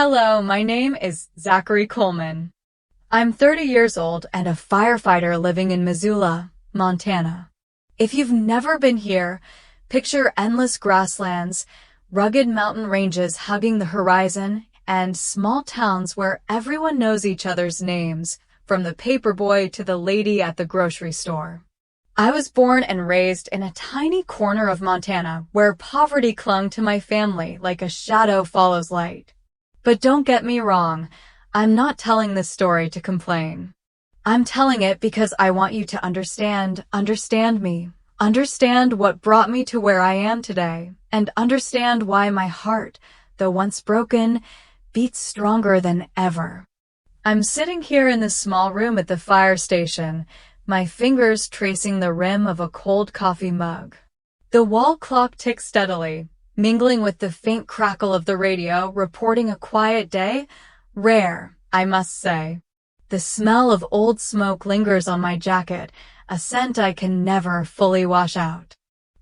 Hello, my name is Zachary Coleman. I'm 30 years old and a firefighter living in Missoula, Montana. If you've never been here, picture endless grasslands, rugged mountain ranges hugging the horizon, and small towns where everyone knows each other's names, from the paperboy to the lady at the grocery store. I was born and raised in a tiny corner of Montana where poverty clung to my family like a shadow follows light. But don't get me wrong, I'm not telling this story to complain. I'm telling it because I want you to understand me, understand what brought me to where I am today, and understand why my heart, though once broken, beats stronger than ever. I'm sitting here in this small room at the fire station, my fingers tracing the rim of a cold coffee mug. The wall clock ticks steadily, mingling with the faint crackle of the radio reporting a quiet day. Rare, I must say. The smell of old smoke lingers on my jacket, a scent I can never fully wash out.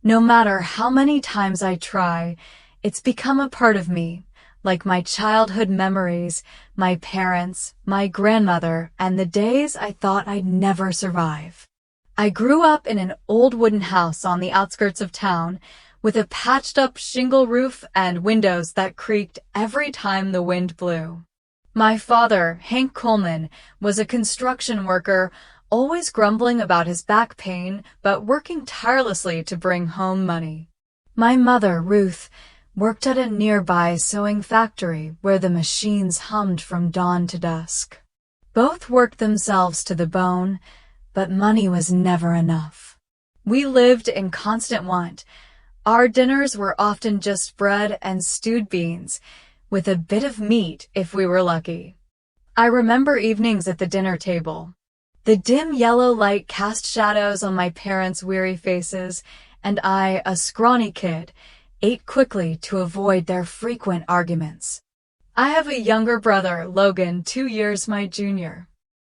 No matter how many times I try, it's become a part of me, like my childhood memories, my parents, my grandmother, and the days I thought I'd never survive. I grew up in an old wooden house on the outskirts of town, with a patched-up shingle roof and windows that creaked every time the wind blew. My father, Hank Coleman, was a construction worker, always grumbling about his back pain, but working tirelessly to bring home money. My mother, Ruth, worked at a nearby sewing factory where the machines hummed from dawn to dusk. Both worked themselves to the bone, but money was never enough. We lived in constant want. Our dinners were often just bread and stewed beans, with a bit of meat if we were lucky. I remember evenings at the dinner table. The dim yellow light cast shadows on my parents' weary faces, and I, a scrawny kid, ate quickly to avoid their frequent arguments. I have a younger brother, Logan, 2 years my junior.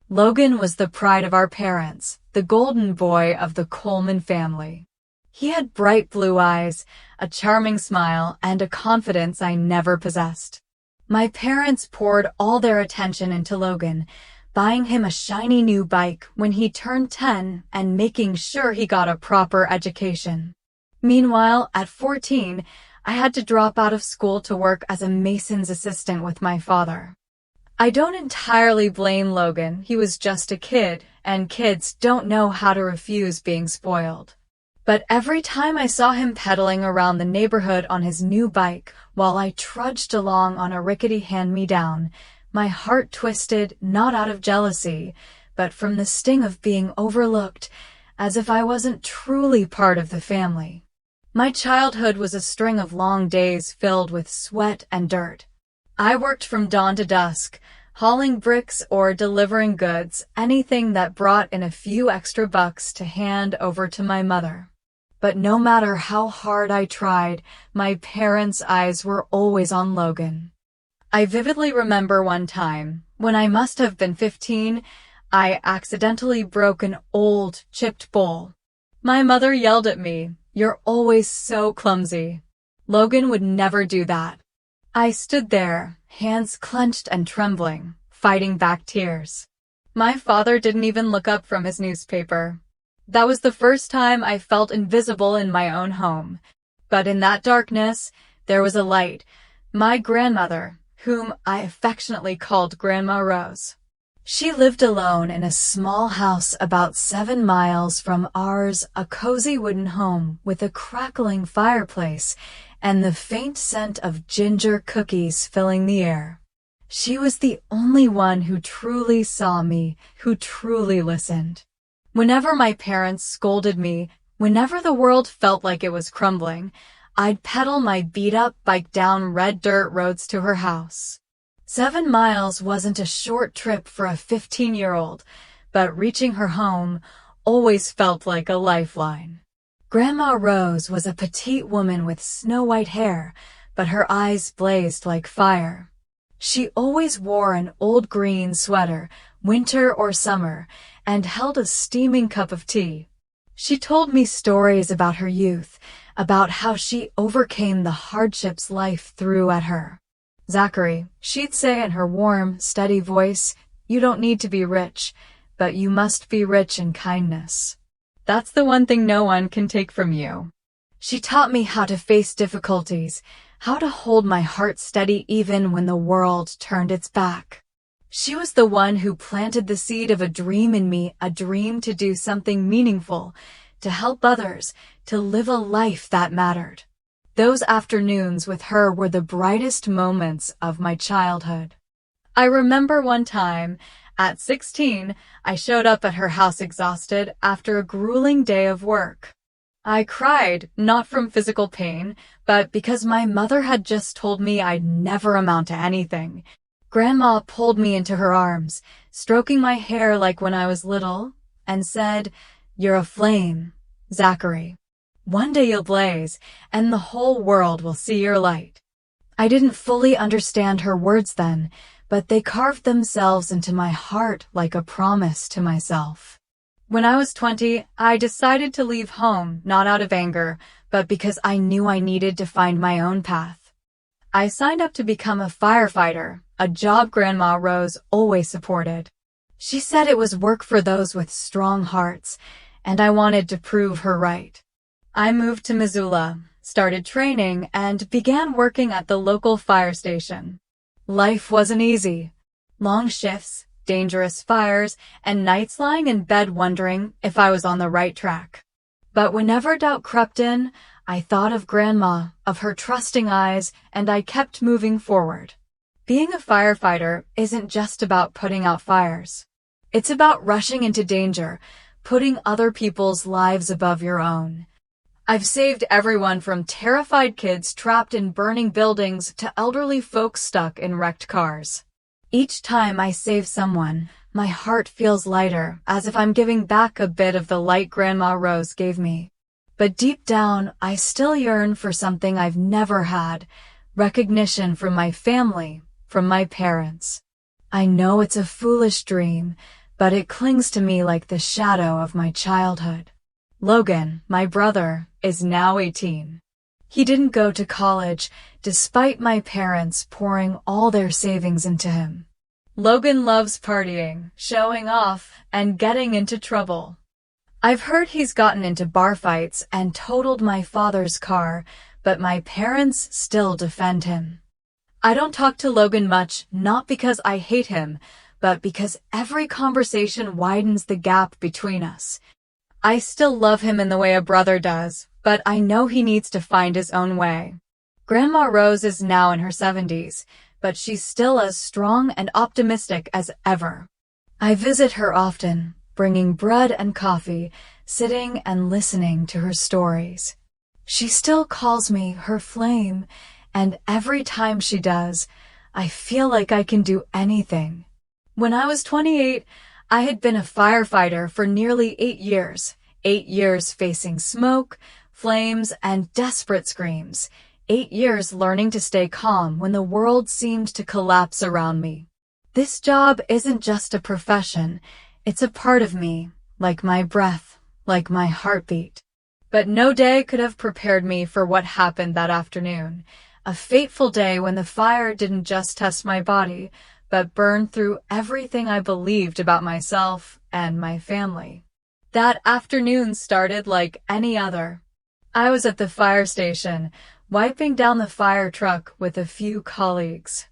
Logan was the pride of our parents, the golden boy of the Coleman family. He had bright blue eyes, a charming smile, and a confidence I never possessed. My parents poured all their attention into Logan, buying him a shiny new bike when he turned 10 and making sure he got a proper education. Meanwhile, at 14, I had to drop out of school to work as a mason's assistant with my father. I don't entirely blame Logan, he was just a kid, and kids don't know how to refuse being spoiled. But every time I saw him pedaling around the neighborhood on his new bike while I trudged along on a rickety hand-me-down, my heart twisted not out of jealousy, but from the sting of being overlooked, as if I wasn't truly part of the family. My childhood was a string of long days filled with sweat and dirt. I worked from dawn to dusk, hauling bricks or delivering goods, anything that brought in a few extra bucks to hand over to my mother. But no matter how hard I tried, my parents' eyes were always on Logan. I vividly remember one time, when I must have been 15, I accidentally broke an old, chipped bowl. My mother yelled at me, "You're always so clumsy." Logan would never do that. I stood there, hands clenched and trembling, fighting back tears. My father didn't even look up from his newspaper. That was the first time I felt invisible in my own home. But in that darkness, there was a light. My grandmother, whom I affectionately called Grandma Rose. She lived alone in a small house about 7 miles from ours, a cozy wooden home with a crackling fireplace and the faint scent of ginger cookies filling the air. She was the only one who truly saw me, who truly listened. Whenever my parents scolded me, whenever the world felt like it was crumbling, I'd pedal my beat-up bike down red dirt roads to her house. 7 miles wasn't a short trip for a 15-year-old, but reaching her home always felt like a lifeline. Grandma Rose was a petite woman with snow-white hair, but her eyes blazed like fire. She always wore an old green sweater, winter or summer, and held a steaming cup of tea. She told me stories about her youth, about how she overcame the hardships life threw at her. Zachary, she'd say in her warm, steady voice, you don't need to be rich, but you must be rich in kindness. That's the one thing no one can take from you. She taught me how to face difficulties, how to hold my heart steady even when the world turned its back. She was the one who planted the seed of a dream in me, a dream to do something meaningful, to help others, to live a life that mattered. Those afternoons with her were the brightest moments of my childhood. I remember one time, at 16, I showed up at her house exhausted after a grueling day of work. I cried, not from physical pain, but because my mother had just told me I'd never amount to anything. Grandma pulled me into her arms, stroking my hair like when I was little, and said, "You're a flame, Zachary. One day you'll blaze, and the whole world will see your light." I didn't fully understand her words then, but they carved themselves into my heart like a promise to myself. When I was 20, I decided to leave home, not out of anger, but because I knew I needed to find my own path. I signed up to become a firefighter, a job Grandma Rose always supported. She said it was work for those with strong hearts, and I wanted to prove her right. I moved to Missoula, started training, and began working at the local fire station. Life wasn't easy. Long shifts, dangerous fires, and nights lying in bed wondering if I was on the right track. But whenever doubt crept in, I thought of Grandma, of her trusting eyes, and I kept moving forward. Being a firefighter isn't just about putting out fires. It's about rushing into danger, putting other people's lives above your own. I've saved everyone from terrified kids trapped in burning buildings to elderly folks stuck in wrecked cars. Each time I save someone, my heart feels lighter, as if I'm giving back a bit of the light Grandma Rose gave me. But deep down, I still yearn for something I've never had, recognition from my family, from my parents. I know it's a foolish dream, but it clings to me like the shadow of my childhood. Logan, my brother, is now 18. He didn't go to college, despite my parents pouring all their savings into him. Logan loves partying, showing off, and getting into trouble. I've heard he's gotten into bar fights and totaled my father's car, but my parents still defend him. I don't talk to Logan much, not because I hate him, but because every conversation widens the gap between us. I still love him in the way a brother does, but I know he needs to find his own way. Grandma Rose is now in her 70s, but she's still as strong and optimistic as ever. I visit her often, bringing bread and coffee, sitting and listening to her stories. She still calls me her flame, and every time she does, I feel like I can do anything. When I was 28, I had been a firefighter for nearly 8 years. 8 years facing smoke, flames, and desperate screams. 8 years learning to stay calm when the world seemed to collapse around me. This job isn't just a profession, it's a part of me, like my breath, like my heartbeat. But no day could have prepared me for what happened that afternoon. A fateful day when the fire didn't just test my body, but burned through everything I believed about myself and my family. That afternoon started like any other. I was at the fire station, wiping down the fire truck with a few colleagues.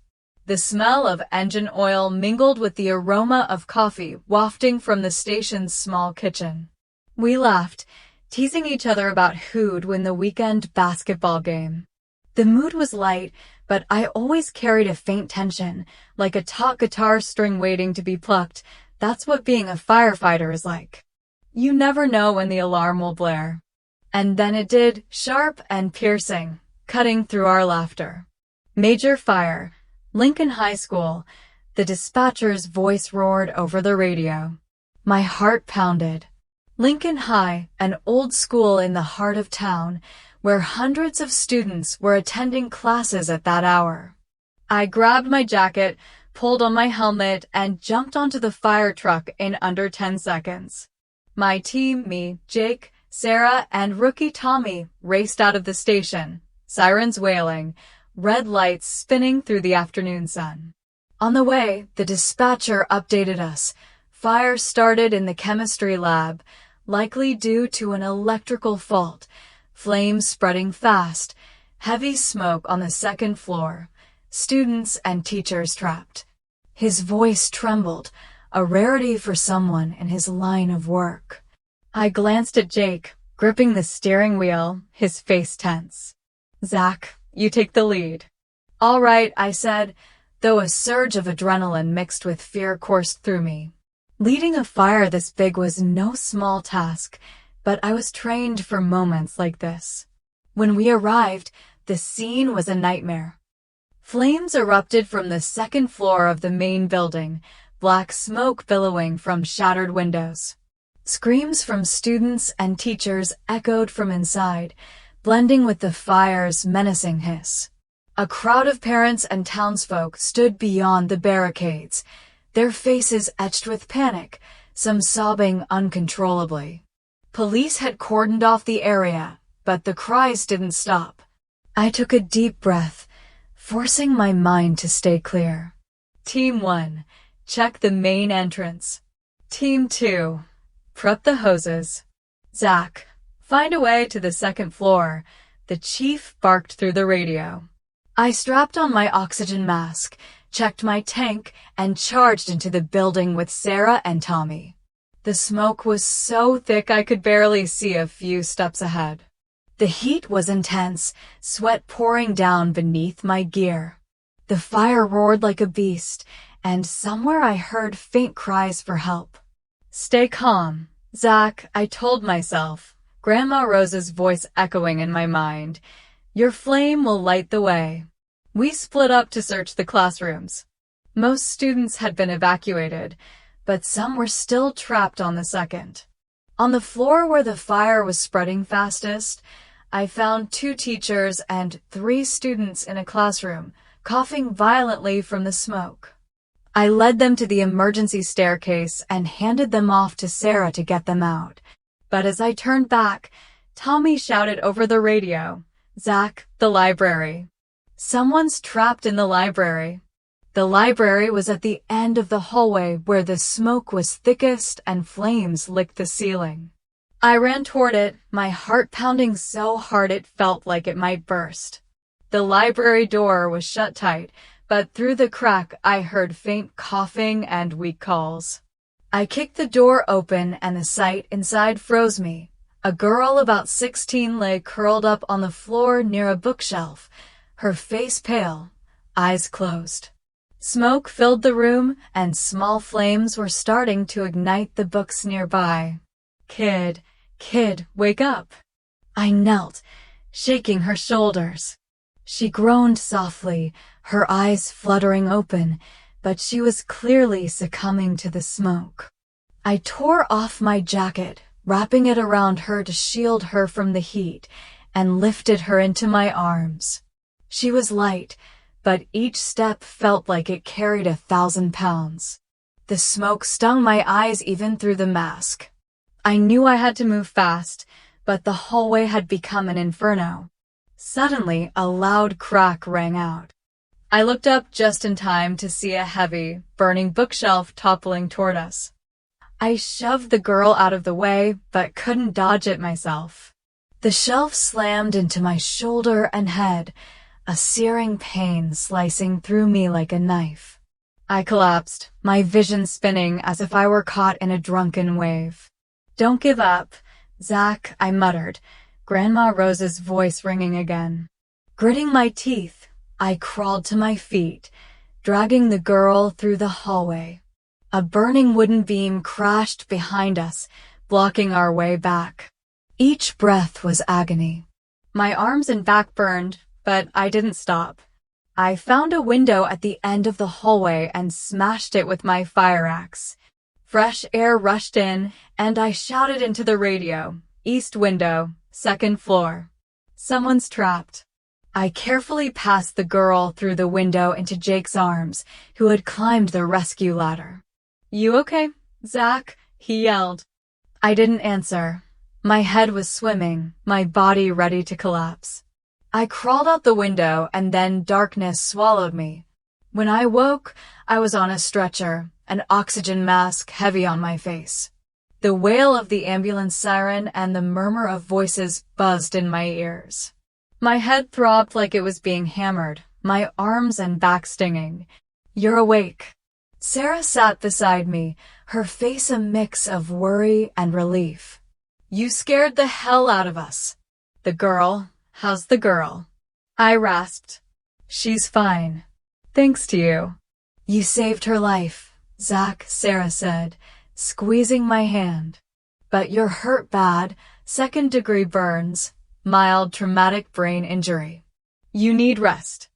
The smell of engine oil mingled with the aroma of coffee wafting from the station's small kitchen. We laughed, teasing each other about who'd win the weekend basketball game. The mood was light, but I always carried a faint tension, like a taut guitar string waiting to be plucked. That's what being a firefighter is like. You never know when the alarm will blare. And then it did, sharp and piercing, cutting through our laughter. Major fire, Lincoln High School. The dispatcher's voice roared over the radio. My heart pounded. Lincoln High, an old school in the heart of town, where hundreds of students were attending classes at that hour. I grabbed my jacket, pulled on my helmet, and jumped onto the fire truck in under 10 seconds. My team, me, Jake, Sarah, and rookie Tommy, raced out of the station, sirens wailing, red lights spinning through the afternoon sun. On the way, the dispatcher updated us. Fire started in the chemistry lab, likely due to an electrical fault. Flames spreading fast. Heavy smoke on the second floor. Students and teachers trapped. His voice trembled, a rarity for someone in his line of work. I glanced at Jake, gripping the steering wheel, his face tense. "Zach, you take the lead." "All right," I said, though a surge of adrenaline mixed with fear coursed through me. Leading a fire this big was no small task, but I was trained for moments like this. When we arrived, the scene was a nightmare. Flames erupted from the second floor of the main building, black smoke billowing from shattered windows. Screams from students and teachers echoed from inside, blending with the fire's menacing hiss. A crowd of parents and townsfolk stood beyond the barricades, their faces etched with panic, some sobbing uncontrollably. Police had cordoned off the area, but the cries didn't stop. I took a deep breath, forcing my mind to stay clear. Team 1, check the main entrance. Team 2, prep the hoses. Zach, find a way to the second floor, the chief barked through the radio. I strapped on my oxygen mask, checked my tank, and charged into the building with Sarah and Tommy. The smoke was so thick I could barely see a few steps ahead. The heat was intense, sweat pouring down beneath my gear. The fire roared like a beast, and somewhere I heard faint cries for help. "Stay calm, Zach," I told myself, Grandma Rose's voice echoing in my mind. "Your flame will light the way." We split up to search the classrooms. Most students had been evacuated, but some were still trapped on the second. On the floor where the fire was spreading fastest, I found 2 teachers and 3 students in a classroom, coughing violently from the smoke. I led them to the emergency staircase and handed them off to Sarah to get them out. But as I turned back, Tommy shouted over the radio, "Zach, the library. Someone's trapped in the library." The library was at the end of the hallway where the smoke was thickest and flames licked the ceiling. I ran toward it, my heart pounding so hard it felt like it might burst. The library door was shut tight, but through the crack I heard faint coughing and weak calls. I kicked the door open and the sight inside froze me. A girl about 16 lay curled up on the floor near a bookshelf, her face pale, eyes closed. Smoke filled the room, and small flames were starting to ignite the books nearby. Kid, wake up." I knelt, shaking her shoulders. She groaned softly, her eyes fluttering open, but she was clearly succumbing to the smoke. I tore off my jacket, wrapping it around her to shield her from the heat, and lifted her into my arms. She was light, but each step felt like it carried 1,000 pounds. The smoke stung my eyes even through the mask. I knew I had to move fast, but the hallway had become an inferno. Suddenly, a loud crack rang out. I looked up just in time to see a heavy, burning bookshelf toppling toward us. I shoved the girl out of the way, but couldn't dodge it myself. The shelf slammed into my shoulder and head, a searing pain slicing through me like a knife. I collapsed, my vision spinning as if I were caught in a drunken wave. "Don't give up, Zach," I muttered, Grandma Rose's voice ringing again. Gritting my teeth, I crawled to my feet, dragging the girl through the hallway. A burning wooden beam crashed behind us, blocking our way back. Each breath was agony. My arms and back burned, but I didn't stop. I found a window at the end of the hallway and smashed it with my fire axe. Fresh air rushed in, and I shouted into the radio, "East window, second floor. Someone's trapped." I carefully passed the girl through the window into Jake's arms, who had climbed the rescue ladder. "You okay, Zach?" he yelled. I didn't answer. My head was swimming, my body ready to collapse. I crawled out the window and then darkness swallowed me. When I woke, I was on a stretcher, an oxygen mask heavy on my face. The wail of the ambulance siren and the murmur of voices buzzed in my ears. My head throbbed like it was being hammered, my arms and back stinging. "You're awake." Sarah sat beside me, her face a mix of worry and relief. "You scared the hell out of us." How's the girl?" I rasped. "She's fine. Thanks to you." "You saved her life, Zach," Sarah said, squeezing my hand. "But you're hurt bad, 2nd-degree burns, mild traumatic brain injury. You need rest."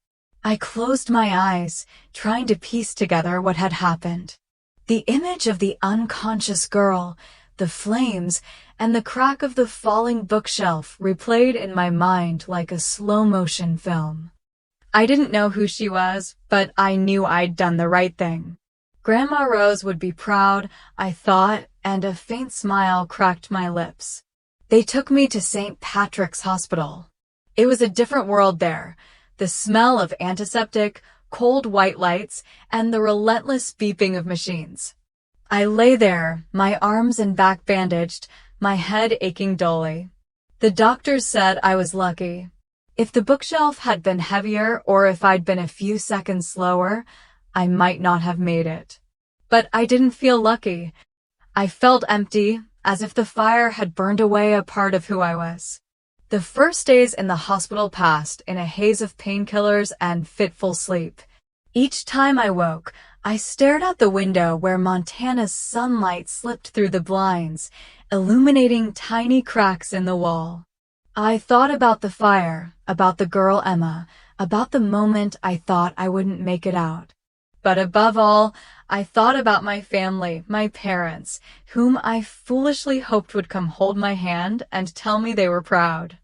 I closed my eyes, trying to piece together what had happened. The image of the unconscious girl, the flames, and the crack of the falling bookshelf replayed in my mind like a slow-motion film. I didn't know who she was, but I knew I'd done the right thing. Grandma Rose would be proud, I thought, and a faint smile cracked my lips. They took me to St. Patrick's Hospital. It was a different world there. The smell of antiseptic, cold white lights, and the relentless beeping of machines. I lay there, my arms and back bandaged, my head aching dully. The doctors said I was lucky. If the bookshelf had been heavier or if I'd been a few seconds slower, I might not have made it. But I didn't feel lucky. I felt empty, as if the fire had burned away a part of who I was. The first days in the hospital passed in a haze of painkillers and fitful sleep. Each time I woke, I stared out the window where Montana's sunlight slipped through the blinds, illuminating tiny cracks in the wall. I thought about the fire, about the girl Emma, about the moment I thought I wouldn't make it out. But above all, I thought about my family, my parents, whom I foolishly hoped would come hold my hand and tell me they were proud.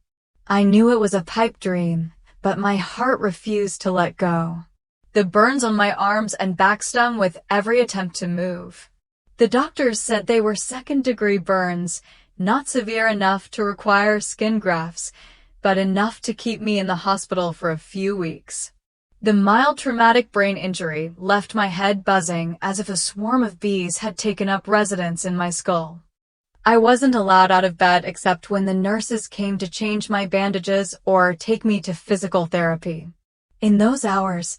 I knew it was a pipe dream, but my heart refused to let go. The burns on my arms and back stung with every attempt to move. The doctors said they were 2nd-degree burns, not severe enough to require skin grafts, but enough to keep me in the hospital for a few weeks. The mild traumatic brain injury left my head buzzing as if a swarm of bees had taken up residence in my skull. I wasn't allowed out of bed except when the nurses came to change my bandages or take me to physical therapy. In those hours,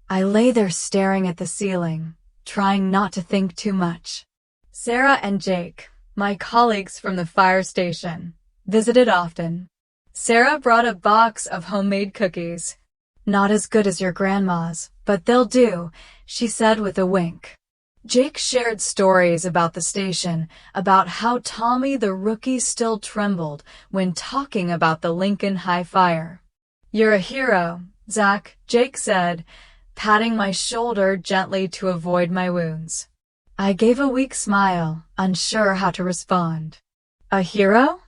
I lay there staring at the ceiling, trying not to think too much. Sarah and Jake, my colleagues from the fire station, visited often. Sarah brought a box of homemade cookies. "Not as good as your grandma's, but they'll do," she said with a wink. Jake shared stories about the station, about how Tommy the rookie still trembled when talking about the Lincoln High fire. "You're a hero, Zach," Jake said, patting my shoulder gently to avoid my wounds. I gave a weak smile, unsure how to respond. "A hero?"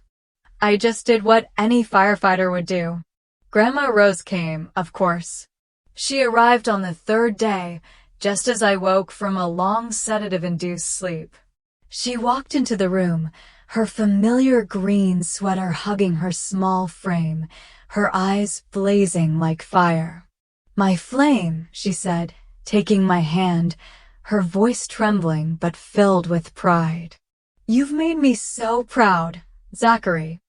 "I just did what any firefighter would do." Grandma Rose came, of course. She arrived on the 3rd day, just as I woke from a long sedative-induced sleep. She walked into the room, her familiar green sweater hugging her small frame, her eyes blazing like fire. "My flame," she said, taking my hand, her voice trembling but filled with pride. "You've made me so proud, Zachary."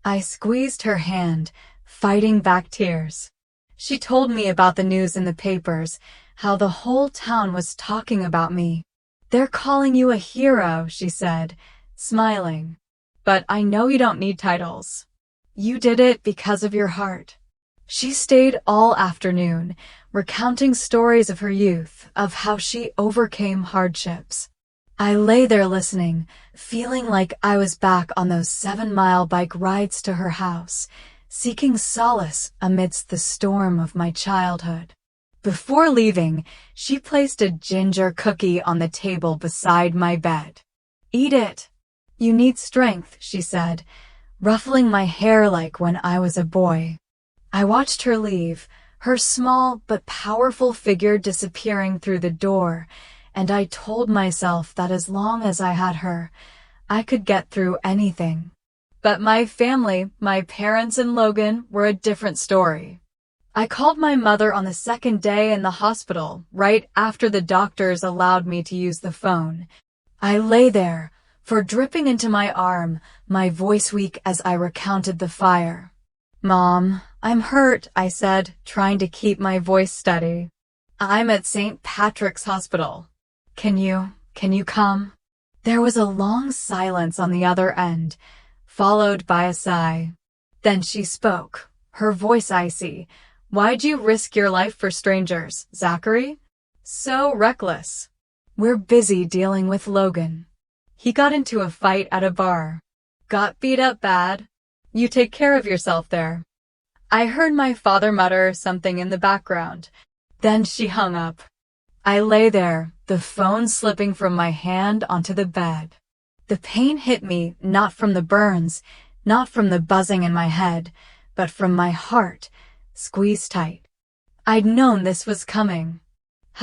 I squeezed her hand, fighting back tears. She told me about the news in the papers, how the whole town was talking about me. "They're calling you a hero," she said, smiling. "But I know you don't need titles. You did it because of your heart." She stayed all afternoon, recounting stories of her youth, of how she overcame hardships. I lay there listening, feeling like I was back on those 7-mile bike rides to her house, seeking solace amidst the storm of my childhood. Before leaving, she placed a ginger cookie on the table beside my bed. "Eat it. You need strength," she said, ruffling my hair like when I was a boy. I watched her leave, her small but powerful figure disappearing through the door, and I told myself that as long as I had her, I could get through anything. But my family, my parents and Logan, were a different story. I called my mother on the second day in the hospital, right after the doctors allowed me to use the phone. I lay there, fur dripping into my arm, my voice weak as I recounted the fire. "Mom, I'm hurt," I said, trying to keep my voice steady. "I'm at St. Patrick's Hospital. Can you come?" There was a long silence on the other end, followed by a sigh. Then she spoke, her voice icy. "Why'd you risk your life for strangers, Zachary? So reckless." "We're busy dealing with Logan. He got into a fight at a bar. Got beat up bad. You take care of yourself there." I heard my father mutter something in the background. Then she hung up. I lay there, the phone slipping from my hand onto the bed. The pain hit me, not from the burns, not from the buzzing in my head, but from my heart, squeezed tight. I'd known this was coming,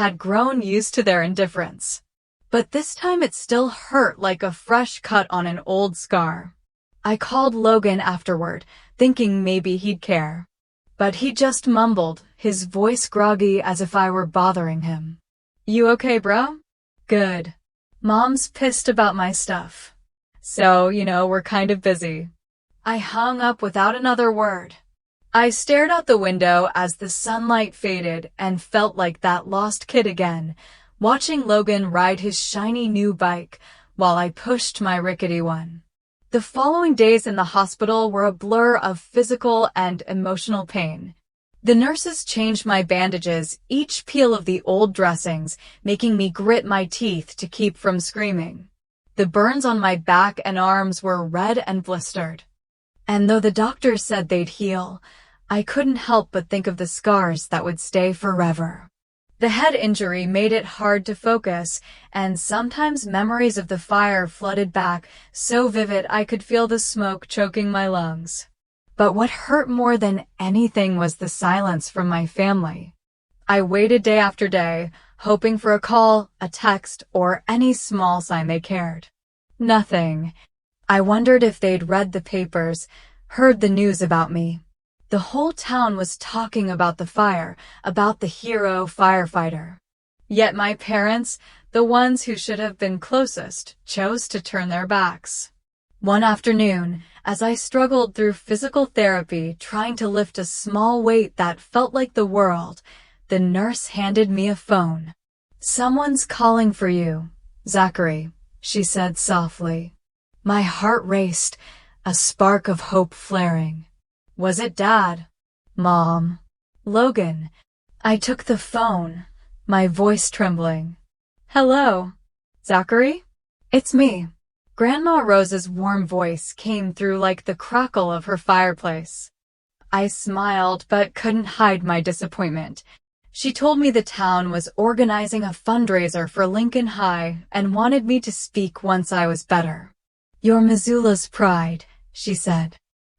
had grown used to their indifference. But this time it still hurt like a fresh cut on an old scar. I called Logan afterward, thinking maybe he'd care. But he just mumbled, his voice groggy as if I were bothering him. "You okay, bro?" "Good. Mom's pissed about my stuff. So, we're kind of busy." I hung up without another word. I stared out the window as the sunlight faded and felt like that lost kid again, watching Logan ride his shiny new bike while I pushed my rickety one. The following days in the hospital were a blur of physical and emotional pain. The nurses changed my bandages, each peel of the old dressings, making me grit my teeth to keep from screaming. The burns on my back and arms were red and blistered. And though the doctors said they'd heal, I couldn't help but think of the scars that would stay forever. The head injury made it hard to focus, and sometimes memories of the fire flooded back, so vivid I could feel the smoke choking my lungs. But what hurt more than anything was the silence from my family. I waited day after day, hoping for a call, a text, or any small sign they cared. Nothing. I wondered if they'd read the papers, heard the news about me. The whole town was talking about the fire, about the hero firefighter. Yet my parents, the ones who should have been closest, chose to turn their backs. One afternoon, as I struggled through physical therapy, trying to lift a small weight that felt like the world, the nurse handed me a phone. "Someone's calling for you, Zachary," she said softly. My heart raced, a spark of hope flaring. Was it Dad? Mom? Logan? I took the phone, my voice trembling. "Hello, Zachary? It's me." Grandma Rose's warm voice came through like the crackle of her fireplace. I smiled but couldn't hide my disappointment. She told me the town was organizing a fundraiser for Lincoln High and wanted me to speak once I was better. "You're Missoula's pride," she said.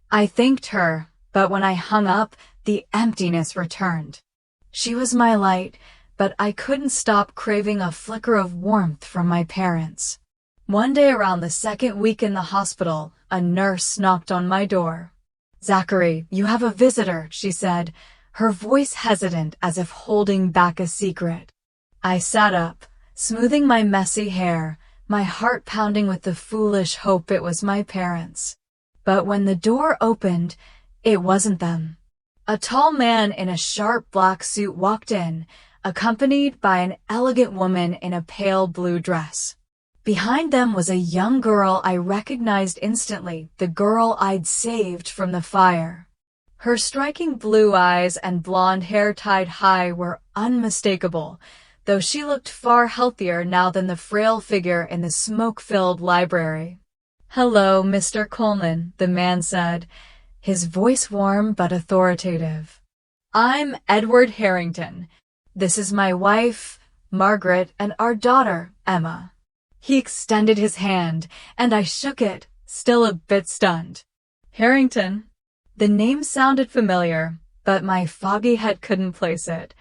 I thanked her, but when I hung up, the emptiness returned. She was my light, but I couldn't stop craving a flicker of warmth from my parents. One day around the second week in the hospital, a nurse knocked on my door. "Zachary, you have a visitor," she said, her voice hesitant as if holding back a secret. I sat up, smoothing my messy hair, my heart pounding with the foolish hope it was my parents. But when the door opened, it wasn't them. A tall man in a sharp black suit walked in, accompanied by an elegant woman in a pale blue dress. Behind them was a young girl I recognized instantly, the girl I'd saved from the fire. Her striking blue eyes and blonde hair tied high were unmistakable, though she looked far healthier now than the frail figure in the smoke-filled library. "Hello, Mr. Coleman," the man said, his voice warm but authoritative. "I'm Edward Harrington. This is my wife, Margaret, and our daughter, Emma." He extended his hand, and I shook it, still a bit stunned. Harrington? The name sounded familiar, but my foggy head couldn't place it.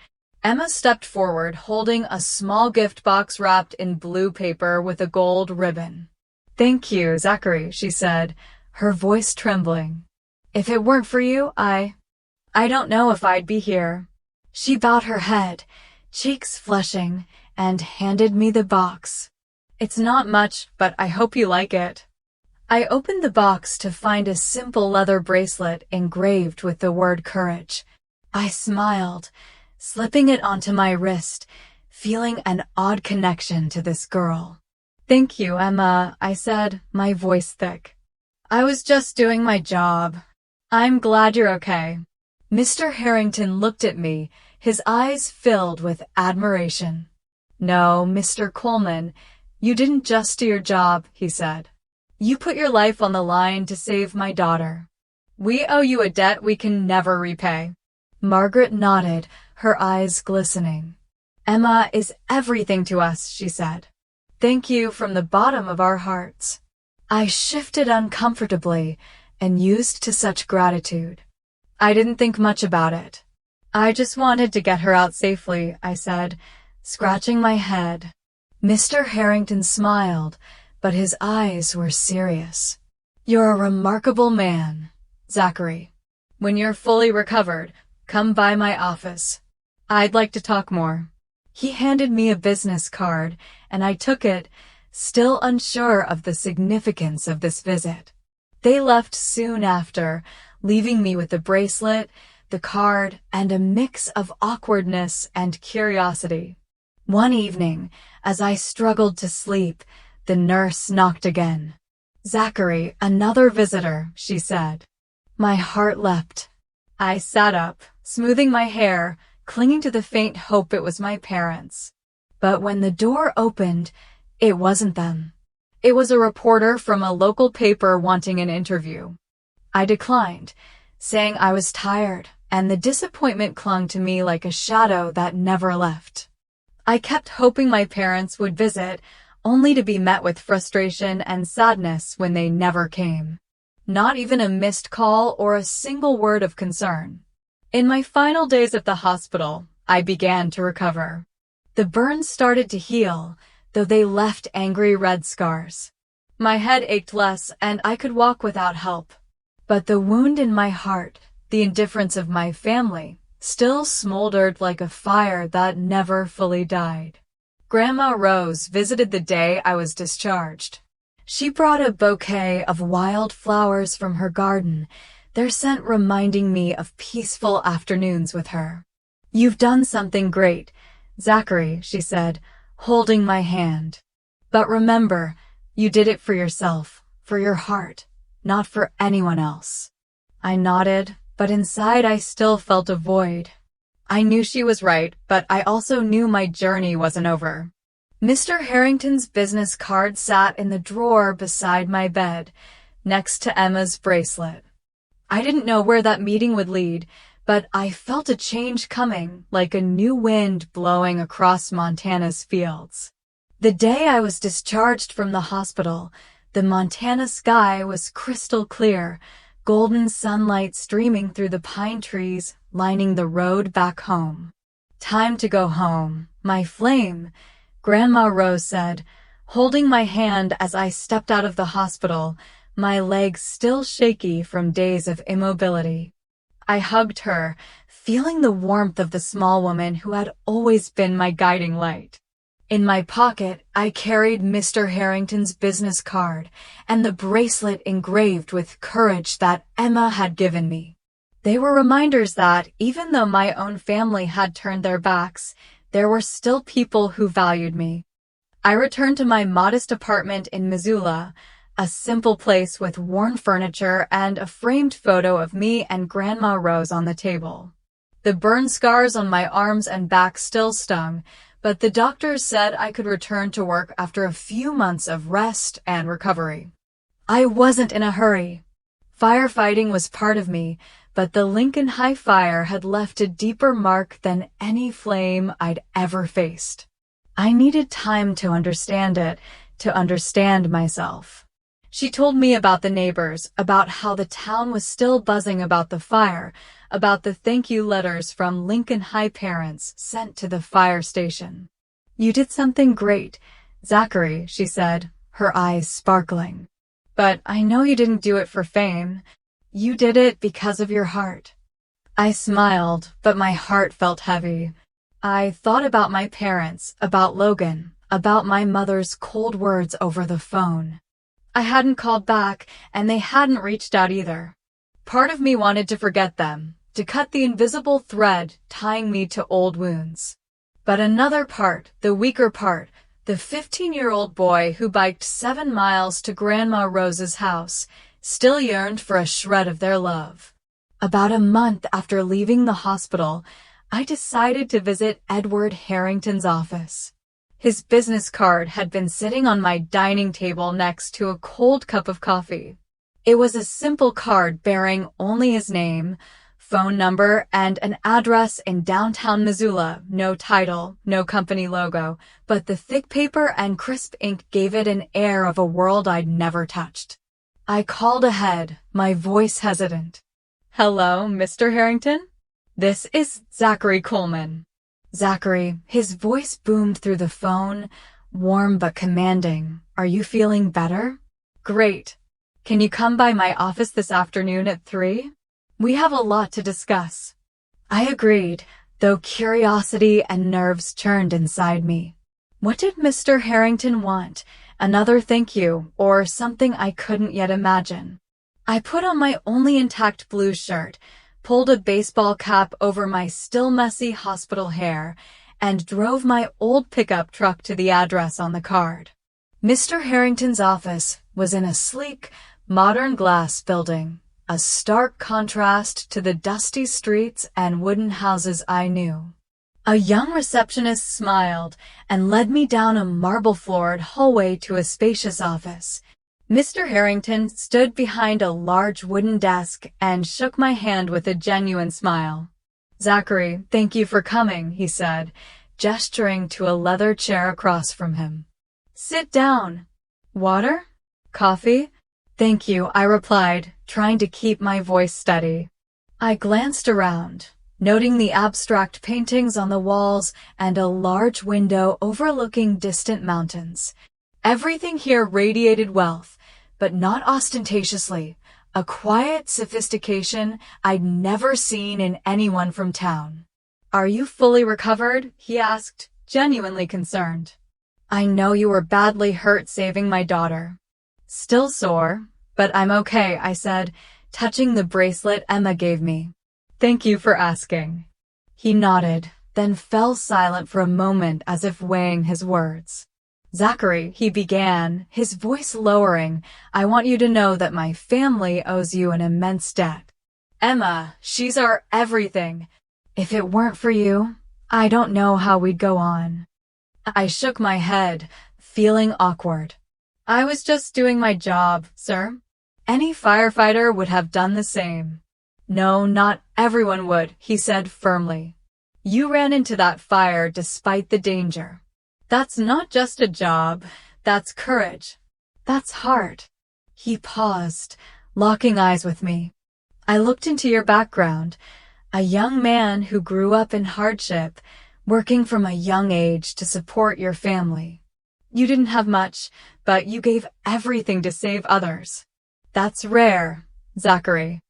Emma stepped forward, holding a small gift box wrapped in blue paper with a gold ribbon. "Thank you, Zachary," she said, her voice trembling. If it weren't for you, I don't know if I'd be here. She bowed her head, cheeks flushing, and handed me the box. It's not much, but I hope you like it. I opened the box to find a simple leather bracelet engraved with the word courage. I smiled, slipping it onto my wrist, feeling an odd connection to this girl. Thank you, Emma, I said, my voice thick. I was just doing my job. I'm glad you're okay. Mr. Harrington looked at me, his eyes filled with admiration. No, Mr. Coleman, you didn't just do your job, he said. You put your life on the line to save my daughter. We owe you a debt we can never repay. Margaret nodded, her eyes glistening. Emma is everything to us, she said. Thank you from the bottom of our hearts. I shifted uncomfortably and used to such gratitude. I didn't think much about it. I just wanted to get her out safely, I said, scratching my head. Mr. Harrington smiled, but his eyes were serious. You're a remarkable man, Zachary. When you're fully recovered, come by my office. I'd like to talk more. He handed me a business card, and I took it, still unsure of the significance of this visit. They left soon after, leaving me with the bracelet, the card, and a mix of awkwardness and curiosity. One evening, as I struggled to sleep, the nurse knocked again. Zachary, another visitor, she said. My heart leapt. I sat up, smoothing my hair, clinging to the faint hope it was my parents. But when the door opened, it wasn't them. It was a reporter from a local paper wanting an interview. I declined, saying I was tired, and the disappointment clung to me like a shadow that never left. I kept hoping my parents would visit, only to be met with frustration and sadness when they never came. Not even a missed call or a single word of concern. In my final days at the hospital, I began to recover. The burns started to heal, though they left angry red scars. My head ached less, and I could walk without help. But the wound in my heart, the indifference of my family, still smoldered like a fire that never fully died. Grandma Rose visited the day I was discharged. She brought a bouquet of wild flowers from her garden, their scent reminding me of peaceful afternoons with her. You've done something great, Zachary, she said, holding my hand. But remember, you did it for yourself, for your heart, not for anyone else. I nodded, but inside I still felt a void. I knew she was right, but I also knew my journey wasn't over. Mr. Harrington's business card sat in the drawer beside my bed, next to Emma's bracelet. I didn't know where that meeting would lead, but I felt a change coming, like a new wind blowing across Montana's fields. The day I was discharged from the hospital, the Montana sky was crystal clear, golden sunlight streaming through the pine trees, lining the road back home. Time to go home, my flame, Grandma Rose said, holding my hand as I stepped out of the hospital, my legs still shaky from days of immobility. I hugged her, feeling the warmth of the small woman who had always been my guiding light. In my pocket, I carried Mr. Harrington's business card and the bracelet engraved with courage that Emma had given me. They were reminders that, even though my own family had turned their backs, there were still people who valued me. I returned to my modest apartment in Missoula, a simple place with worn furniture and a framed photo of me and Grandma Rose on the table. The burn scars on my arms and back still stung, but the doctors said I could return to work after a few months of rest and recovery. I wasn't in a hurry. Firefighting was part of me, but the Lincoln High fire had left a deeper mark than any flame I'd ever faced. I needed time to understand it, to understand myself. She told me about the neighbors, about how the town was still buzzing about the fire, about the thank you letters from Lincoln High parents sent to the fire station. You did something great, Zachary, she said, her eyes sparkling. But I know you didn't do it for fame. You did it because of your heart. I smiled, but my heart felt heavy. I thought about my parents, about Logan, about my mother's cold words over the phone. I hadn't called back, and they hadn't reached out either. Part of me wanted to forget them, to cut the invisible thread tying me to old wounds. But another part, the weaker part, the 15-year-old boy who biked 7 miles to Grandma Rose's house, still yearned for a shred of their love. About a month after leaving the hospital, I decided to visit Edward Harrington's office. His business card had been sitting on my dining table next to a cold cup of coffee. It was a simple card bearing only his name, phone number, and an address in downtown Missoula. No title, no company logo, but the thick paper and crisp ink gave it an air of a world I'd never touched. I called ahead, my voice hesitant. "Hello, Mr. Harrington? This is Zachary Coleman." "Zachary," his voice boomed through the phone, warm but commanding. "Are you feeling better?" "Great. Can you come by my office this afternoon at 3? We have a lot to discuss." I agreed, though curiosity and nerves churned inside me. What did Mr. Harrington want? Another thank you, or something I couldn't yet imagine? I put on my only intact blue shirt, pulled a baseball cap over my still messy hospital hair, and drove my old pickup truck to the address on the card. Mr. Harrington's office was in a sleek, modern glass building, a stark contrast to the dusty streets and wooden houses I knew. A young receptionist smiled and led me down a marble-floored hallway to a spacious office. Mr. Harrington stood behind a large wooden desk and shook my hand with a genuine smile. "Zachary, thank you for coming," he said, gesturing to a leather chair across from him. "Sit down. Water? Coffee?" "Thank you," I replied, trying to keep my voice steady. I glanced around, noting the abstract paintings on the walls and a large window overlooking distant mountains. Everything here radiated wealth, but not ostentatiously, a quiet sophistication I'd never seen in anyone from town. "Are you fully recovered?" he asked, genuinely concerned. "I know you were badly hurt saving my daughter." "Still sore, but I'm okay," I said, touching the bracelet Emma gave me. "Thank you for asking." He nodded, then fell silent for a moment as if weighing his words. "Zachary," he began, his voice lowering, "I want you to know that my family owes you an immense debt. Emma, she's our everything. If it weren't for you, I don't know how we'd go on." I shook my head, feeling awkward. "I was just doing my job, sir. Any firefighter would have done the same." "No, not everyone would," he said firmly. "You ran into that fire despite the danger. That's not just a job, that's courage. That's heart." He paused, locking eyes with me. "I looked into your background, a young man who grew up in hardship, working from a young age to support your family. You didn't have much, but you gave everything to save others. That's rare, Zachary."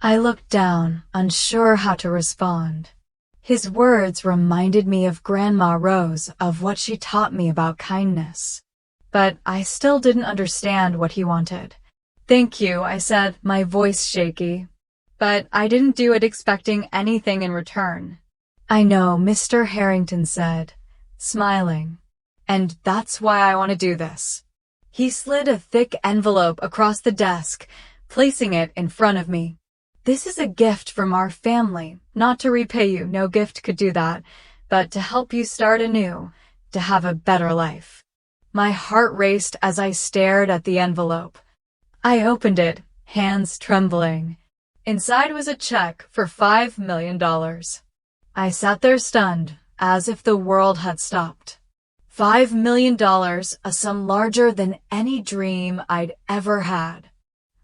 I looked down, unsure how to respond. His words reminded me of Grandma Rose, of what she taught me about kindness. But I still didn't understand what he wanted. "Thank you," I said, my voice shaky. But I didn't do it expecting anything in return. "I know," Mr. Harrington said, smiling. "And that's why I want to do this." He slid a thick envelope across the desk, placing it in front of me. "This is a gift from our family, not to repay you, no gift could do that, but to help you start anew, to have a better life." My heart raced as I stared at the envelope. I opened it, hands trembling. Inside was a check for $5 million. I sat there stunned, as if the world had stopped. $5 million, a sum larger than any dream I'd ever had.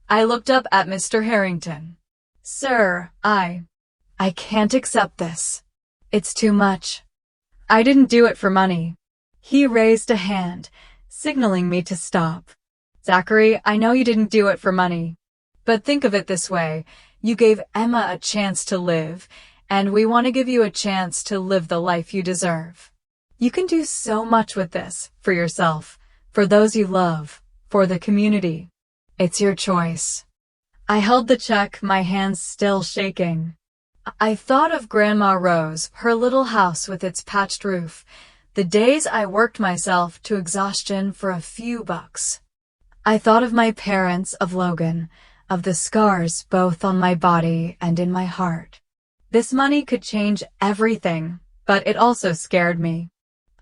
I looked up at Mr. Harrington. "Sir, I can't accept this. It's too much. I didn't do it for money." He raised a hand, signaling me to stop. Zachary, I know you didn't do it for money. But think of it this way. You gave Emma a chance to live, and we want to give you a chance to live the life you deserve. You can do so much with this, for yourself, for those you love, for the community. It's your choice. I held the check, my hands still shaking. I thought of Grandma Rose, her little house with its patched roof, the days I worked myself to exhaustion for a few bucks. I thought of my parents, of Logan, of the scars both on my body and in my heart. This money could change everything, but it also scared me.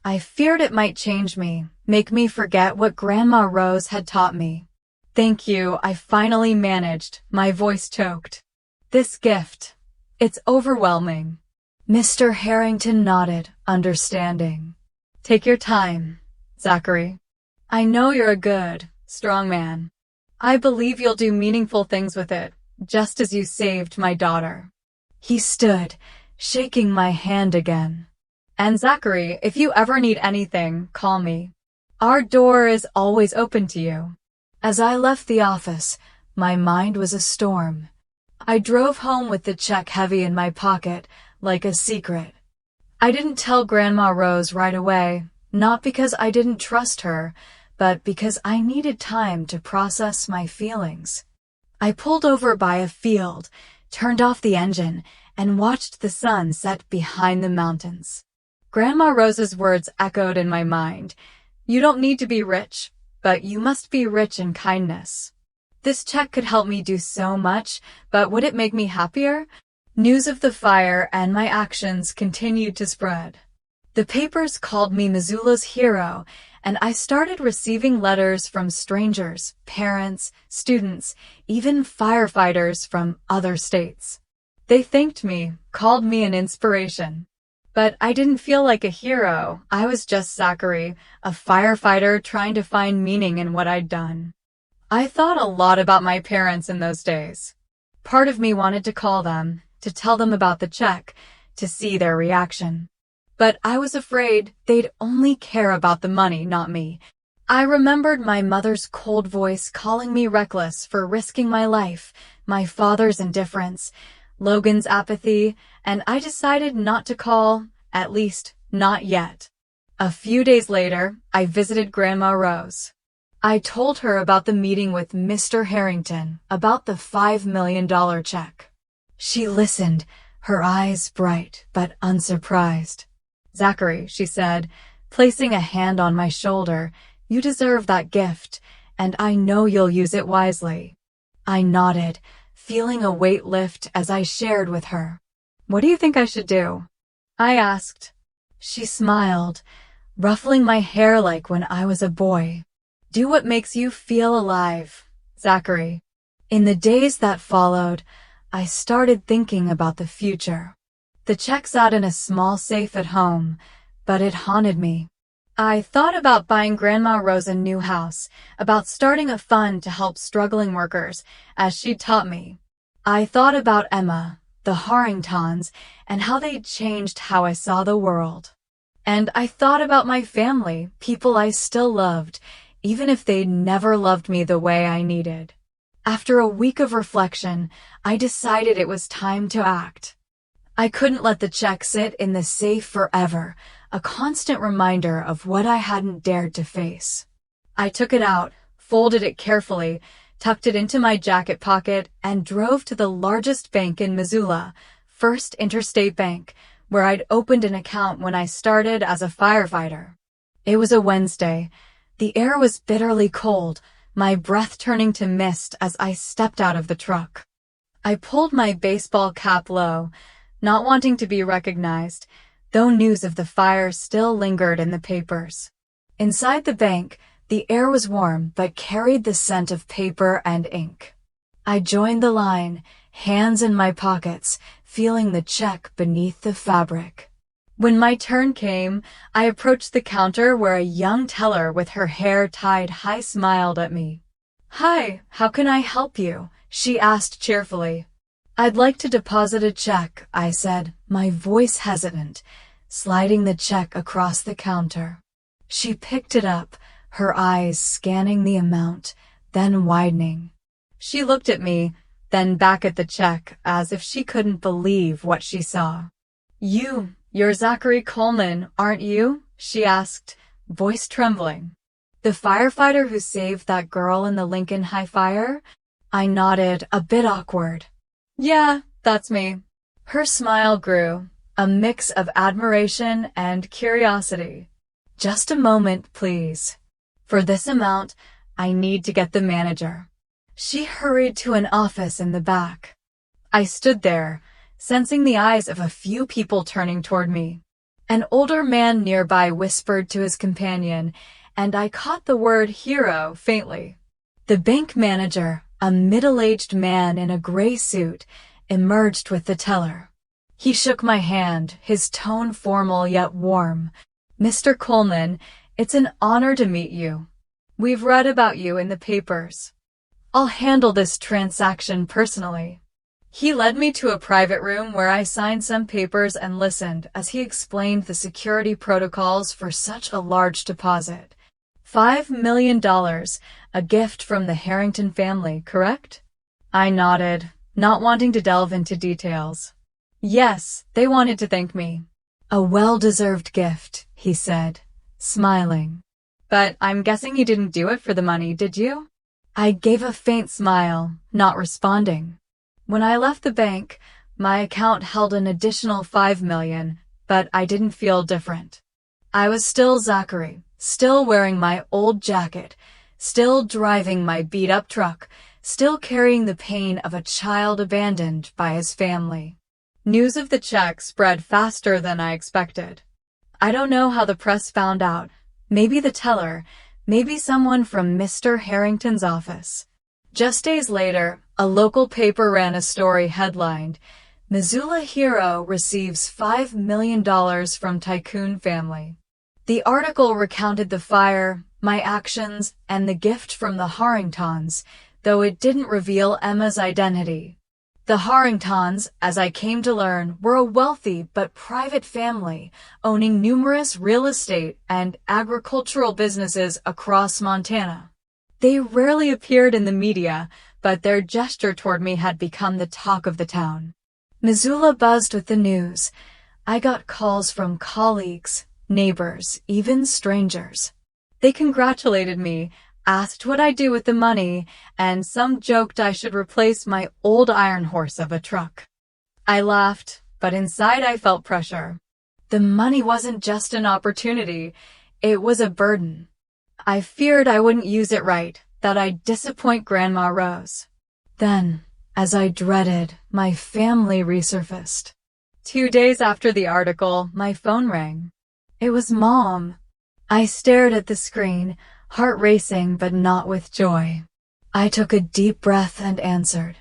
I feared it might change me, make me forget what Grandma Rose had taught me. Thank you, I finally managed, my voice choked. This gift, it's overwhelming. Mr. Harrington nodded, understanding. Take your time, Zachary. I know you're a good, strong man. I believe you'll do meaningful things with it, just as you saved my daughter. He stood, shaking my hand again. And Zachary, if you ever need anything, call me. Our door is always open to you. As I left the office, my mind was a storm. I drove home with the check heavy in my pocket, like a secret. I didn't tell Grandma Rose right away, not because I didn't trust her, but because I needed time to process my feelings. I pulled over by a field, turned off the engine, and watched the sun set behind the mountains. Grandma Rose's words echoed in my mind. You don't need to be rich, but you must be rich in kindness. This check could help me do so much, but would it make me happier? News of the fire and my actions continued to spread. The papers called me Missoula's hero, and I started receiving letters from strangers, parents, students, even firefighters from other states. They thanked me, called me an inspiration. But I didn't feel like a hero. I was just Zachary, a firefighter trying to find meaning in what I'd done. I thought a lot about my parents in those days. Part of me wanted to call them, to tell them about the check, to see their reaction. But I was afraid they'd only care about the money, not me. I remembered my mother's cold voice calling me reckless for risking my life, my father's indifference, Logan's apathy, and I decided not to call, at least not yet. A few days later, I visited Grandma Rose. I told her about the meeting with Mr. Harrington, about the $5 million check. She listened, her eyes bright but unsurprised. Zachary, she said, placing a hand on my shoulder, you deserve that gift, and I know you'll use it wisely. I nodded, feeling a weight lift as I shared with her. What do you think I should do? I asked. She smiled, ruffling my hair like when I was a boy. Do what makes you feel alive, Zachary. In the days that followed, I started thinking about the future. The check sat in a small safe at home, but it haunted me. I thought about buying Grandma Rose a new house, about starting a fund to help struggling workers, as she'd taught me. I thought about Emma, the Harringtons, and how they'd changed how I saw the world. And I thought about my family, people I still loved, even if they'd never loved me the way I needed. After a week of reflection, I decided it was time to act. I couldn't let the check sit in the safe forever, a constant reminder of what I hadn't dared to face. I took it out, folded it carefully, tucked it into my jacket pocket, and drove to the largest bank in Missoula, First Interstate Bank, where I'd opened an account when I started as a firefighter. It was a Wednesday. The air was bitterly cold, my breath turning to mist as I stepped out of the truck. I pulled my baseball cap low, not wanting to be recognized, though news of the fire still lingered in the papers. Inside the bank, the air was warm but carried the scent of paper and ink. I joined the line, hands in my pockets, feeling the check beneath the fabric. When my turn came, I approached the counter where a young teller with her hair tied high smiled at me. "Hi, how can I help you?" she asked cheerfully. "I'd like to deposit a check," I said, my voice hesitant, sliding the check across the counter. She picked it up, her eyes scanning the amount, then widening. She looked at me, then back at the check, as if she couldn't believe what she saw. You're Zachary Coleman, aren't you? She asked, voice trembling. The firefighter who saved that girl in the Lincoln High fire? I nodded, a bit awkward. Yeah, that's me. Her smile grew, a mix of admiration and curiosity. Just a moment, please. For this amount, I need to get the manager. She hurried to an office in the back. I stood there, sensing the eyes of a few people turning toward me. An older man nearby whispered to his companion, and I caught the word hero faintly. The bank manager, a middle-aged man in a gray suit, emerged with the teller. He shook my hand, his tone formal yet warm. Mr. Coleman, it's an honor to meet you. We've read about you in the papers. I'll handle this transaction personally. He led me to a private room where I signed some papers and listened as he explained the security protocols for such a large deposit. $5 million, a gift from the Harrington family, correct? I nodded, not wanting to delve into details. Yes, they wanted to thank me. A well-deserved gift, he said, smiling. But I'm guessing you didn't do it for the money, did you? I gave a faint smile, not responding. When I left the bank, my account held an additional $5 million, but I didn't feel different. I was still Zachary, still wearing my old jacket, still driving my beat-up truck, still carrying the pain of a child abandoned by his family. News of the check spread faster than I expected. I don't know how the press found out. Maybe the teller, maybe someone from Mr. Harrington's office. Just days later, a local paper ran a story headlined, Missoula Hero Receives $5 million from Tycoon Family. The article recounted the fire, my actions, and the gift from the Harringtons, though it didn't reveal Emma's identity. The Harringtons, as I came to learn, were a wealthy but private family, owning numerous real estate and agricultural businesses across Montana. They rarely appeared in the media, but their gesture toward me had become the talk of the town. Missoula buzzed with the news. I got calls from colleagues, neighbors, even strangers. They congratulated me, asked what I'd do with the money, and some joked I should replace my old iron horse of a truck. I laughed, but inside I felt pressure. The money wasn't just an opportunity, it was a burden. I feared I wouldn't use it right, that I'd disappoint Grandma Rose. Then, as I dreaded, my family resurfaced. 2 days after the article, my phone rang. It was Mom. I stared at the screen, heart racing but not with joy. I took a deep breath and answered.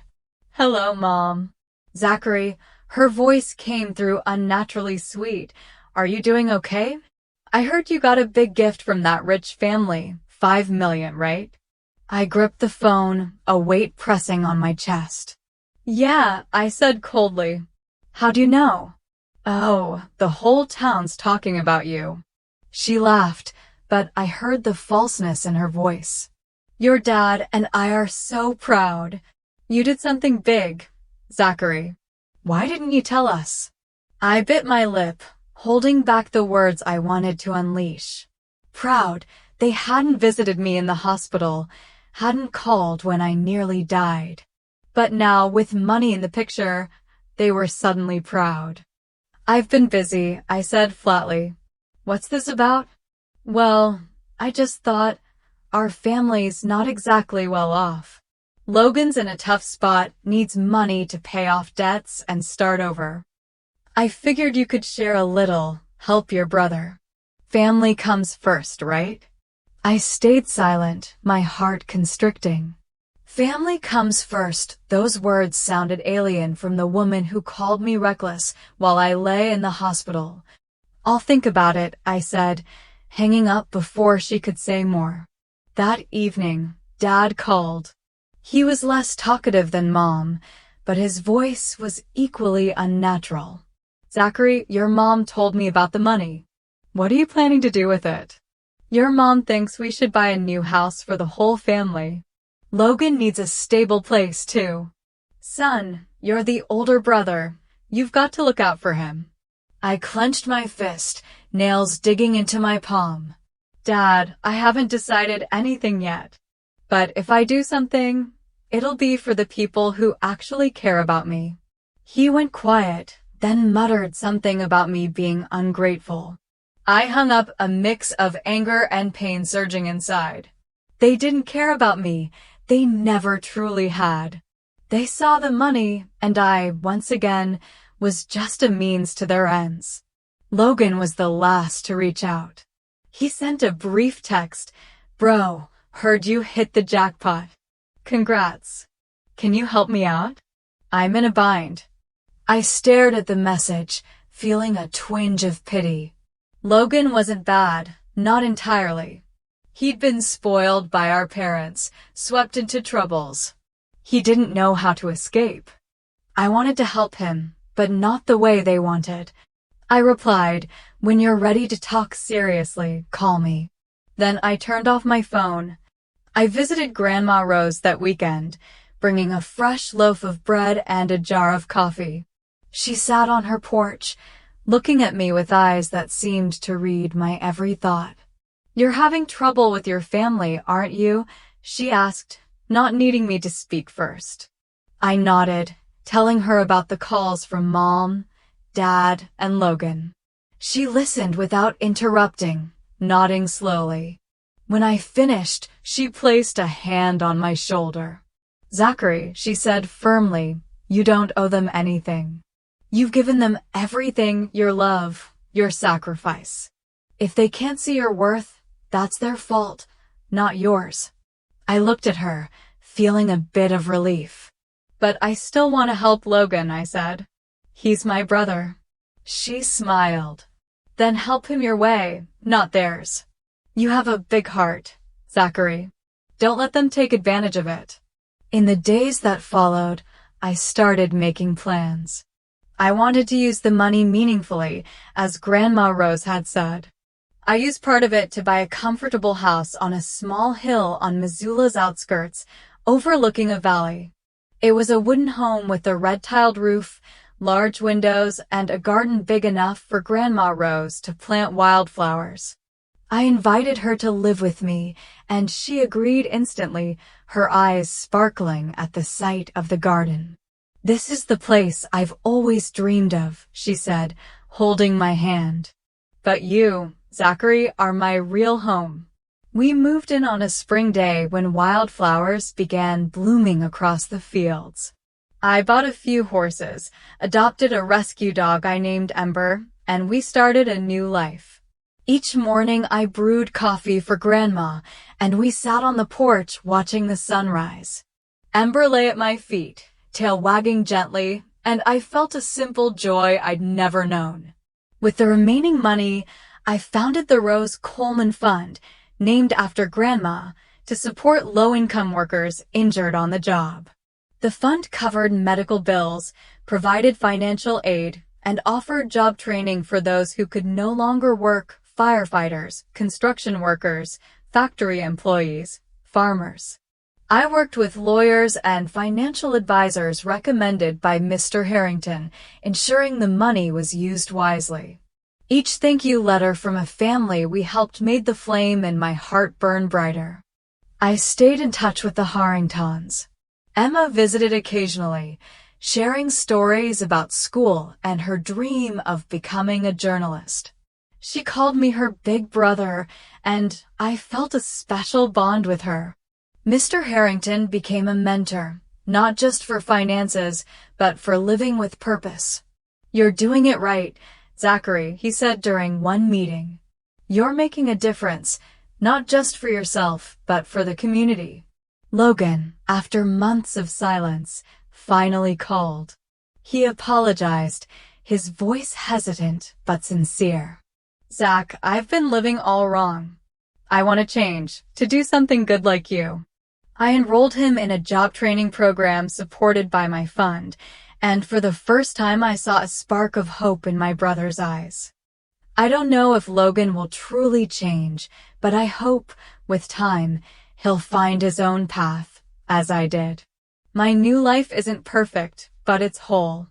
Hello, Mom. Zachary, her voice came through unnaturally sweet. Are you doing okay? I heard you got a big gift from that rich family. $5 million, right? I gripped the phone, a weight pressing on my chest. Yeah, I said coldly. How do you know? Oh, the whole town's talking about you. She laughed, but I heard the falseness in her voice. Your dad and I are so proud. You did something big, Zachary. Why didn't you tell us? I bit my lip, holding back the words I wanted to unleash. Proud, they hadn't visited me in the hospital, hadn't called when I nearly died. But now, with money in the picture, they were suddenly proud. I've been busy, I said flatly. What's this about? Well, I just thought, our family's not exactly well off. Logan's in a tough spot, needs money to pay off debts and start over. I figured you could share a little, help your brother. Family comes first, right? I stayed silent, my heart constricting. Family comes first, those words sounded alien from the woman who called me reckless while I lay in the hospital. I'll think about it, I said, hanging up before she could say more. That evening, Dad called. He was less talkative than Mom, but his voice was equally unnatural. Zachary, your mom told me about the money. What are you planning to do with it? Your mom thinks we should buy a new house for the whole family. Logan needs a stable place, too. Son, you're the older brother. You've got to look out for him. I clenched my fist, nails digging into my palm. Dad, I haven't decided anything yet. But if I do something, it'll be for the people who actually care about me. He went quiet, then muttered something about me being ungrateful. I hung up, a mix of anger and pain surging inside. They didn't care about me. They never truly had. They saw the money, and I, once again, was just a means to their ends. Logan was the last to reach out. He sent a brief text. Bro, heard you hit the jackpot. Congrats. Can you help me out? I'm in a bind. I stared at the message, feeling a twinge of pity. Logan wasn't bad, not entirely. He'd been spoiled by our parents, swept into troubles. He didn't know how to escape. I wanted to help him, but not the way they wanted. I replied, when you're ready to talk seriously, call me. Then I turned off my phone. I visited Grandma Rose that weekend, bringing a fresh loaf of bread and a jar of coffee. She sat on her porch, looking at me with eyes that seemed to read my every thought. You're having trouble with your family, aren't you? She asked, not needing me to speak first. I nodded, telling her about the calls from Mom, Dad, and Logan. She listened without interrupting, nodding slowly. When I finished, she placed a hand on my shoulder. Zachary, she said firmly, you don't owe them anything. You've given them everything, your love, your sacrifice. If they can't see your worth, that's their fault, not yours. I looked at her, feeling a bit of relief. But I still want to help Logan, I said. He's my brother. She smiled. Then help him your way, not theirs. You have a big heart, Zachary. Don't let them take advantage of it. In the days that followed, I started making plans. I wanted to use the money meaningfully, as Grandma Rose had said. I used part of it to buy a comfortable house on a small hill on Missoula's outskirts, overlooking a valley. It was a wooden home with a red-tiled roof, large windows, and a garden big enough for Grandma Rose to plant wildflowers. I invited her to live with me, and she agreed instantly, her eyes sparkling at the sight of the garden. This is the place I've always dreamed of, she said, holding my hand. But you, Zachary, are my real home. We moved in on a spring day when wildflowers began blooming across the fields. I bought a few horses, adopted a rescue dog I named Ember, and we started a new life. Each morning I brewed coffee for Grandma, and we sat on the porch watching the sunrise. Ember lay at my feet, tail wagging gently, and I felt a simple joy I'd never known. With the remaining money, I founded the Rose Coleman Fund, named after Grandma, to support low-income workers injured on the job. The fund covered medical bills, provided financial aid, and offered job training for those who could no longer work: firefighters, construction workers, factory employees, farmers. I worked with lawyers and financial advisors recommended by Mr. Harrington, ensuring the money was used wisely. Each thank you letter from a family we helped made the flame in my heart burn brighter. I stayed in touch with the Harringtons. Emma visited occasionally, sharing stories about school and her dream of becoming a journalist. She called me her big brother, and I felt a special bond with her. Mr. Harrington became a mentor, not just for finances, but for living with purpose. You're doing it right, Zachary, he said during one meeting. You're making a difference, not just for yourself, but for the community. Logan, after months of silence, finally called. He apologized, his voice hesitant but sincere. Zach, I've been living all wrong. I want to change, to do something good like you. I enrolled him in a job training program supported by my fund, and for the first time I saw a spark of hope in my brother's eyes. I don't know if Logan will truly change, but I hope, with time, he'll find his own path, as I did. My new life isn't perfect, but it's whole.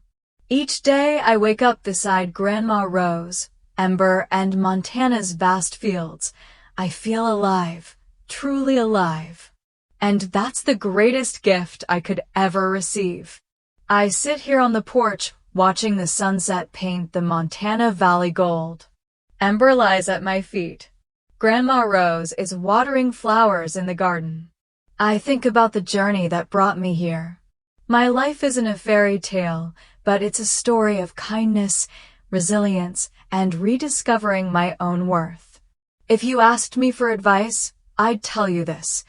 Each day I wake up beside Grandma Rose, Ember, and Montana's vast fields. I feel alive, truly alive. And that's the greatest gift I could ever receive. I sit here on the porch, watching the sunset paint the Montana Valley gold. Ember lies at my feet. Grandma Rose is watering flowers in the garden. I think about the journey that brought me here. My life isn't a fairy tale, but it's a story of kindness, resilience, and rediscovering my own worth. If you asked me for advice, I'd tell you this.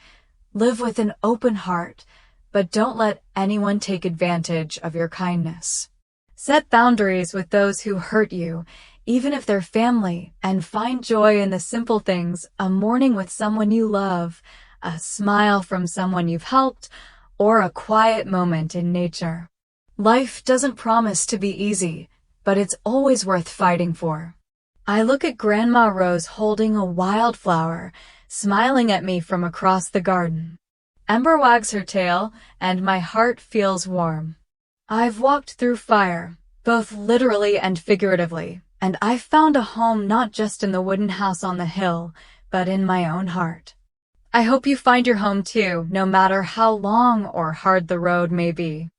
Live with an open heart, but don't let anyone take advantage of your kindness. Set boundaries with those who hurt you, even if they're family, and find joy in the simple things: a morning with someone you love, a smile from someone you've helped, or a quiet moment in nature. Life doesn't promise to be easy, but it's always worth fighting for. I look at Grandma Rose holding a wildflower, smiling at me from across the garden. Ember wags her tail, and my heart feels warm. I've walked through fire, both literally and figuratively, and I've found a home not just in the wooden house on the hill, but in my own heart. I hope you find your home too, no matter how long or hard the road may be.